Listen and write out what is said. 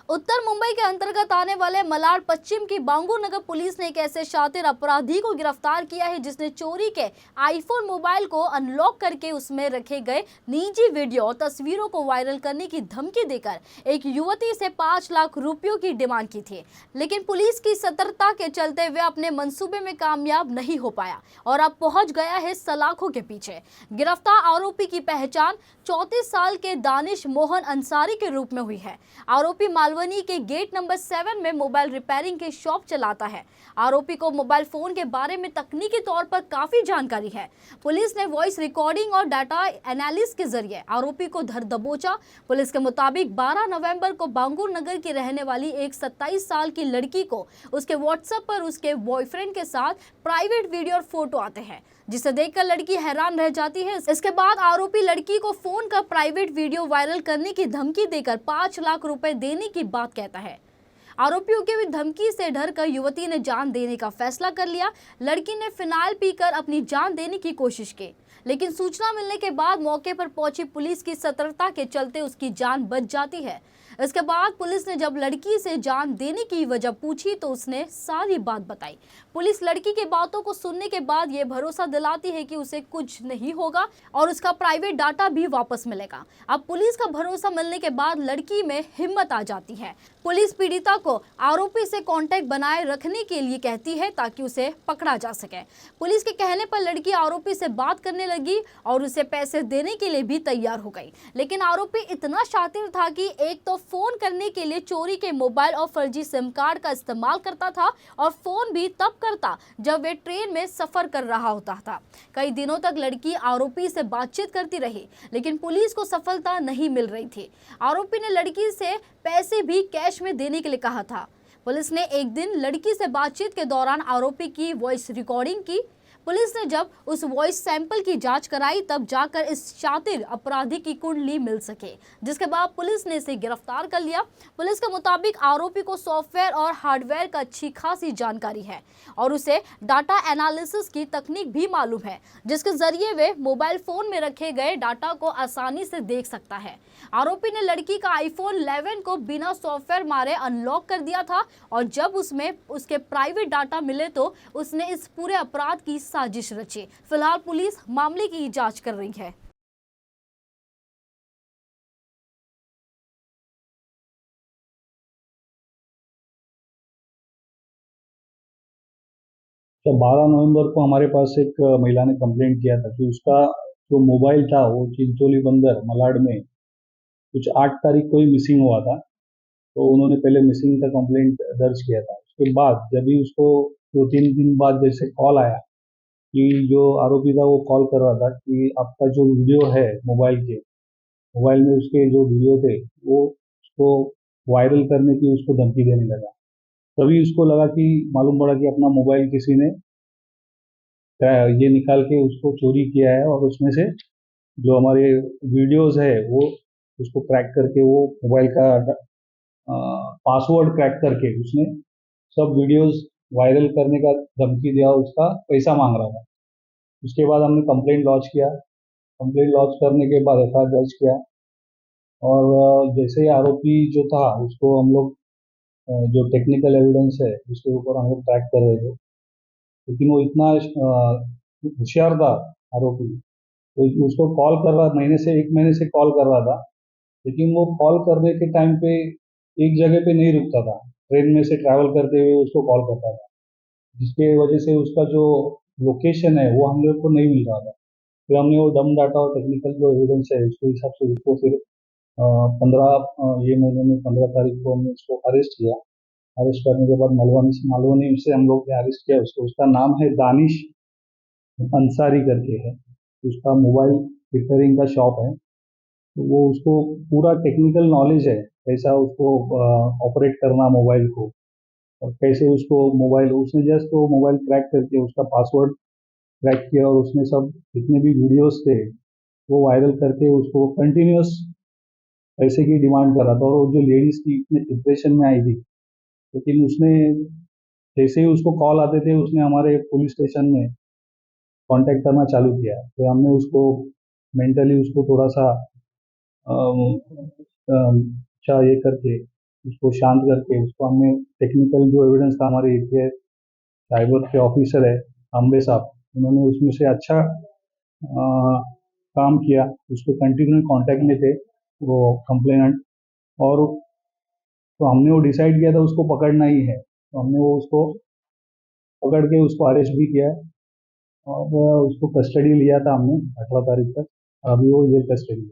उत्तर मुंबई के अंतर्गत आने वाले मलाड पश्चिम की बांगू नगर पुलिस ने एक ऐसे शातिर अपराधी को गिरफ्तार किया है जिसने चोरी के आईफोन मोबाइल को अनलॉक करके उसमें रखे गए निजी वीडियो और तस्वीरों को वायरल करने की धमकी देकर एक युवती से 5 लाख रुपयों की डिमांड की थी। लेकिन पुलिस की सतर्कता के चलते वे अपने मंसूबे में कामयाब नहीं हो पाया और अब पहुंच गया है सलाखों के पीछे। गिरफ्तार आरोपी की पहचान 34 साल के दानिश मोहन अंसारी के रूप में हुई है। आरोपी मालवनी के गेट नंबर 7 में मोबाइल रिपेयरिंग की शॉप चलाता है। आरोपी को मोबाइल फोन के बारे में तकनीकी तौर पर काफी जानकारी है। पुलिस ने वॉइस रिकॉर्डिंग और डाटा एनालिसिस के जरिए आरोपी को धर दबोचा। पुलिस के मुताबिक 12 नवंबर को बांगूर नगर की रहने वाली एक 27 साल की लड़की को उसके व्हाट्सएप पर उसके बॉयफ्रेंड के साथ प्राइवेट वीडियो और फोटो आते हैं, जिसे देखकर लड़की हैरान रह जाती है। इसके बाद आरोपी लड़की को फोन का प्राइवेट वीडियो वायरल करने की धमकी देकर 5 लाख रुपए देने की बात कहता है। आरोपियों की धमकी से डरकर युवती ने जान देने का फैसला कर लिया। लड़की ने फिनाइल पीकर अपनी जान देने की कोशिश की, लेकिन सूचना मिलने के बाद मौके पर पहुंची पुलिस की सतर्कता के चलते उसकी जान बच जाती है। इसके बाद पुलिस ने जब लड़की से जान देने की वजह पूछी तो उसने सारी बात बताई। पुलिस लड़की की बातों को सुनने के बाद ये भरोसा दिलाती है कि उसे कुछ नहीं होगा और उसका प्राइवेट डाटा भी वापस मिलेगा। अब पुलिस का भरोसा मिलने के बाद लड़की में हिम्मत आ जाती है। पुलिस पीड़िता को आरोपी से कांटेक्ट बनाए रखने के लिए कहती है ताकि उसे पकड़ा जा सके। पुलिस के कहने पर लड़की आरोपी से बात करने लगी और उसे पैसे देने के लिए भी तैयार हो गई। लेकिन आरोपी इतना शातिर था कि एक तो फोन करने के लिए चोरी के मोबाइल और फर्जी सिम कार्ड का इस्तेमाल करता था और फोन भी तब करता जब वे ट्रेन में सफर कर रहा होता था। कई दिनों तक लड़की आरोपी से बातचीत करती रही, लेकिन पुलिस को सफलता नहीं मिल रही थी। आरोपी ने लड़की से पैसे भी कैश में देने के लिए कहा था। पुलिस ने एक दिन लड़की से बातचीत के दौरान आरोपी की वॉइस रिकॉर्डिंग की। पुलिस ने जब उस वॉइस सैंपल की जांच कराई तब जाकर इस शातिर अपराधी की कुंडली मिल सके, जिसके बाद पुलिस ने इसे गिरफ्तार कर लिया। पुलिस के मुताबिक आरोपी को सॉफ्टवेयर और हार्डवेयर का अच्छी खासी जानकारी है और उसे डाटा एनालिसिस की तकनीक भी मालूम है, जिसके जरिए वे मोबाइल फोन में रखे गए डाटा को आसानी से देख सकता है। आरोपी ने लड़की का आईफोन 11 को बिना सॉफ्टवेयर मारे अनलॉक कर दिया था और जब उसमें उसके प्राइवेट डाटा मिले तो उसने इस पूरे अपराध की साजिश रची। फिलहाल पुलिस मामले की जांच कर रही है। तो 12 नवंबर को हमारे पास एक महिला ने कंप्लेंट किया था कि उसका जो मोबाइल था वो चिंचोली बंदर मलाड में कुछ 8 तारीख को ही मिसिंग हुआ था। तो उन्होंने पहले मिसिंग का कंप्लेंट दर्ज किया था। उसके बाद जब भी उसको 2-3 दिन बाद जैसे कॉल आया कि जो आरोपी था वो कॉल कर रहा था कि आपका जो वीडियो है मोबाइल में उसके जो वीडियो थे वो उसको वायरल करने की उसको धमकी देने लगा। तभी उसको लगा कि मालूम पड़ा कि अपना मोबाइल किसी ने ये निकाल के उसको चोरी किया है और उसमें से जो हमारे वीडियोस है वो उसको क्रैक करके वो मोबाइल का पासवर्ड क्रैक करके उसने सब वीडियोस वायरल करने का धमकी दिया, उसका पैसा मांग रहा था। उसके बाद हमने कंप्लेंट लॉन्च किया। कंप्लेंट लॉन्च करने के बाद एफआईआर दर्ज किया और जैसे ही आरोपी जो था उसको हम लोग जो टेक्निकल एविडेंस है उसके ऊपर हम लोग ट्रैक कर रहे थे, लेकिन वो इतना होशियार था आरोपी। तो उसको कॉल कर रहा, महीने से 1 महीने से कॉल कर रहा था, लेकिन वो कॉल करने के टाइम पे एक जगह पे नहीं रुकता था। ट्रेन में से ट्रैवल करते हुए उसको कॉल करता था, जिसके वजह से उसका जो लोकेशन है वो हम लोग को नहीं मिल रहा था। फिर हमने वो डम डाटा और टेक्निकल जो एविडेंस है उसके हिसाब से उसको फिर 15 ये महीने में 15 तारीख को हमने उसको अरेस्ट किया। अरेस्ट करने के बाद मालवनी से हम लोग ने अरेस्ट किया उसको। उसका नाम है दानिश अंसारी करके है। उसका मोबाइल रिपेयरिंग का शॉप है। तो वो उसको पूरा टेक्निकल नॉलेज है, कैसा उसको ऑपरेट करना मोबाइल को और कैसे उसको मोबाइल, उसने जस्ट वो मोबाइल क्रैक करके उसका पासवर्ड क्रैक किया और उसने सब जितने भी वीडियोस थे वो वायरल करके उसको कंटिन्यूस पैसे की डिमांड कर रहा था। और वो जो लेडीज थी इतने डिप्रेशन में आई थी, लेकिन उसने जैसे ही उसको कॉल आते थे उसने हमारे पुलिस स्टेशन में कांटेक्ट करना चालू किया। तो हमने उसको मेंटली उसको थोड़ा सा अच्छा ये करके उसको शांत करके उसको हमने टेक्निकल जो एविडेंस था हमारे एटीआई साइबर के ऑफिसर है आंबे साहब, उन्होंने उसमें से अच्छा काम किया। उसको कंटिन्यू कांटेक्ट में थे वो कंप्लेनेंट, और तो हमने वो डिसाइड किया था उसको पकड़ना ही है, तो हमने वो उसको पकड़ के उसको अरेस्ट भी किया है और उसको कस्टडी लिया था हमने 18 तारीख तक। अभी वो जेल कस्टडी।